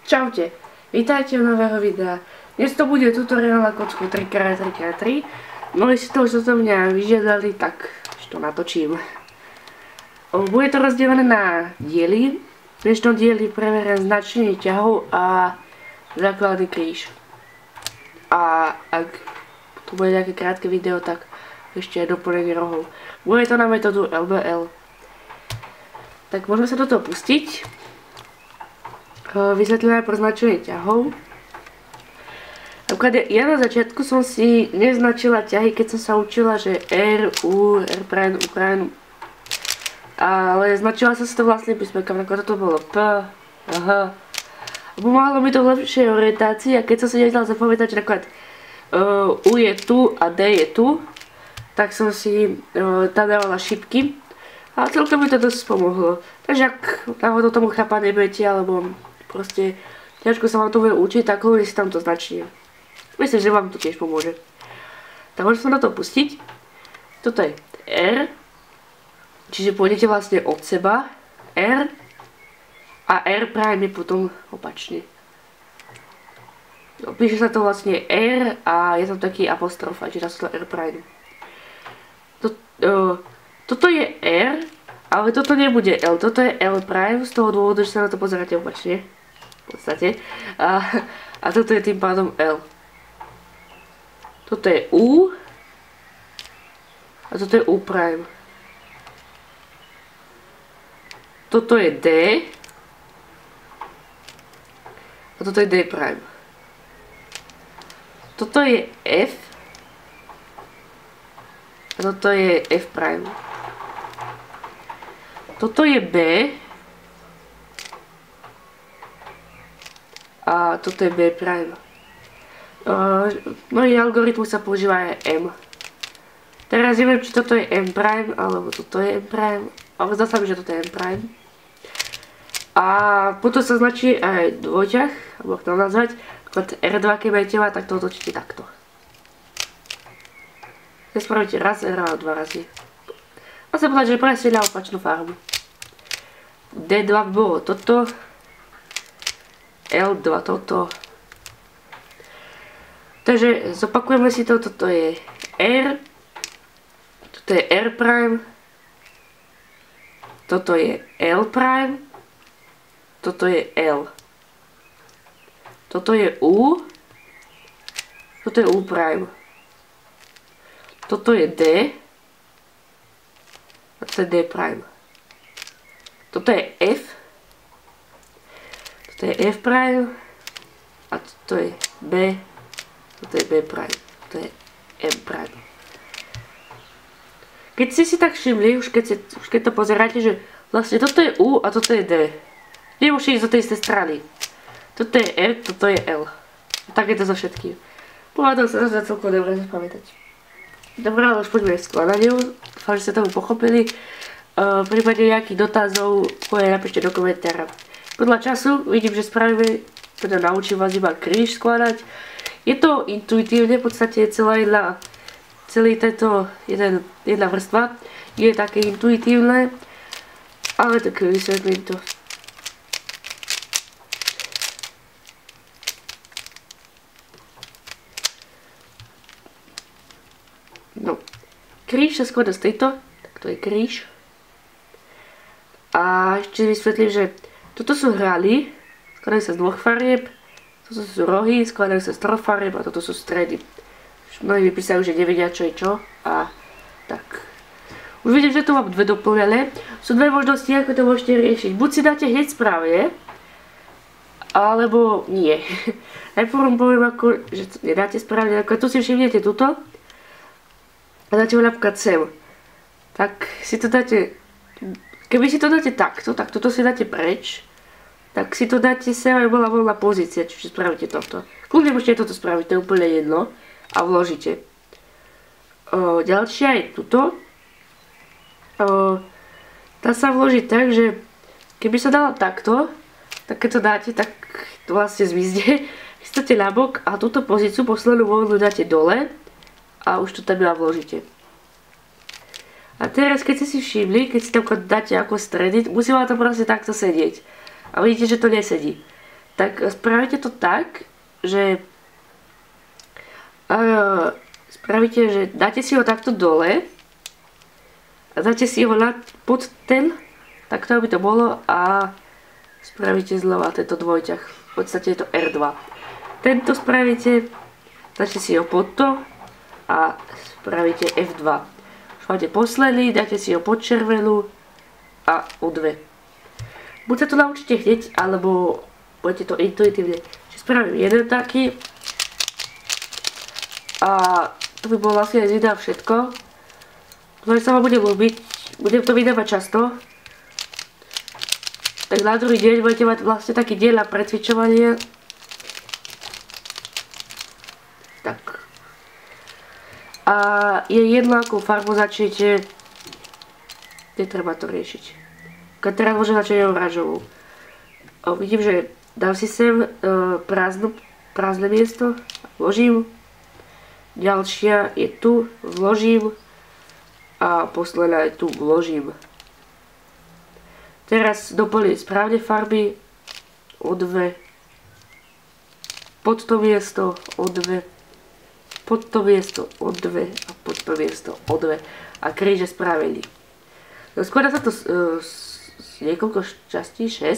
Čaute, vítajte u nového videa. Dnes to bude tutoriál na kocku 3x3x3. Mnohí si to už zo mňa vyžiadali, tak to natočím. Bude to rozdelené na diely. Dnešné diely preverím značenie ťahov a základný kríž. A ak to bude nejaké krátke video, tak ešte aj doplnenie rohov. Bude to na metódu LBL. Tak môžeme sa do toho pustiť. Vysvetlím aj značenie ťahov. Napríklad ja na začiatku som si neznačila ťahy, keď som sa učila, že R, U, R prime, U prime. Ale značila som si to vlastným písmenkami, ako toto bolo P, H. Pomáhalo mi to v lepšej orientácii a keď som si nevedela zapamätať, že napríklad U je tu a D je tu, tak som si tam dávala šipky a celkom mi to dosť pomohlo. Takže ak náhodou tomu chápať nebudete, alebo proste ťažko sa vám to bude učiť, tak hovorím si tam to značenie. Myslím, že vám to tiež pomôže. Tak môžem sa na to pustiť. Toto je R. Čiže pôjdete vlastne od seba. R. A R prime je potom opačne. Píše sa to vlastne R a je tam taký apostrof, čiže dá sa to R prime. Toto je R, ale toto nebude L. Toto je L prime z toho dôvodu, že sa na to pozeráte opačne. V podstate. A toto je tým pádom L. Toto je U. A toto je U prime. Toto je D. A toto je D prime. Toto je F. A toto je F prime. Toto je B. A toto je B prime. Môj algoritmus sa používa aj M. Teraz neviem, či toto je M prime, alebo toto je M prime. Ale zdá sa mi, že toto je M prime. A potom sa značí aj dvojťah, alebo to nazvať. R2, keď budete mať, tak to otočíte takto. Keď spravíte raz R a dva razy. A sa povedať, že presne na opačnú farbu. D2 bolo toto. L2 toto. Takže zopakujeme si to. Toto je R. Toto je R prime. Toto je L prime. Toto je L. Toto je U. Toto je U prime. Toto je D. A toto je D prime. Toto je F. Toto je F prime. A toto je B. Toto je B prime. Toto je M prime. Keď ste si tak všimli, už keď to pozeráte, že vlastne toto je U a toto je D. Nemusíte ísť do tej istej strany. Toto je R, toto je L. Tak je to so všetkým. Povádam sa za celkom dobre zapamätať. Dobre, ale už poďme k skladaniu. Dúfam, že ste tomu pochopili. V prípade nejakých dotazov napíšte do komentára. Podľa času vidím, že spravíme, teda naučím vás iba kríž skladať. Je to intuitívne, v podstate celý tento jedna vrstva je také intuitívne, ale tak vysvetlím to. No, kríž sa skladá z tejto, tak to je kríž. A ešte vysvetlím, že toto sú hraly, skladajú sa z dvoch farieb, toto sú rohy, skladajú sa z troch farieb a toto sú stredy. Mnohí vypísajú, že nevedia čo je čo a tak. Už vidím, že tu mám dve doplnené. Sú dve možnosti, ako to môžete riešiť. Buď si dáte hneď správne, alebo nie. Najprv vám poviem, že to nedáte správne, ako tu si všimnete tuto. A dáte ho napríklad sem. Tak si to dáte, keby si to dáte takto, tak toto si dáte preč. Tak si to dáte sem, aby bola voľná pozícia, čiže spravíte toto. Kľudne môžete toto spraviť, to je úplne jedno. A vložíte. Ďalšia je tuto. Tá sa vloží tak, že keby sa dala takto, tak keď to dáte, tak to vlastne zmizne. Vystáte na bok a túto pozíciu poslednú voľnú dáte dole a už to tam vložíte. A teraz keď ste si všimli, keď si tam dáte ako stredy, musí vám to proste takto sedieť. A vidíte, že to nesedí. tak spravíte to tak, že spravíte, že dáte si ho takto dole a dáte si ho pod ten, takto by to bolo a spravíte znova tento dvojťah. V podstate je to R2. Tento spravíte, dáte si ho pod to a spravíte F2. Už máte posledný, dáte si ho pod červenú a U2. Buď sa to naučíte hneď, alebo budete to intuitívne. Čiže spravím jeden taký. A to by bolo vlastne aj z videa všetko. Dúfam, že sa vám bude ľúbiť. Budem to vydávať často. Tak na druhý deň budete mať vlastne taký diel na precvičovanie. Tak. A je jedno, akú farbu začnete. Netreba to riešiť. Keď teraz môžem začať oranžovú. Vidím, že dám si sem prázdne miesto. Vložím. Ďalšia je tu, vložím a posledná je tu, vložím. Teraz doplním správne farby, O2, pod to miesto, O2, pod to miesto, O2 a pod to miesto, O2 a kríže spravený. Skladá sa to z niekoľko častí, 6.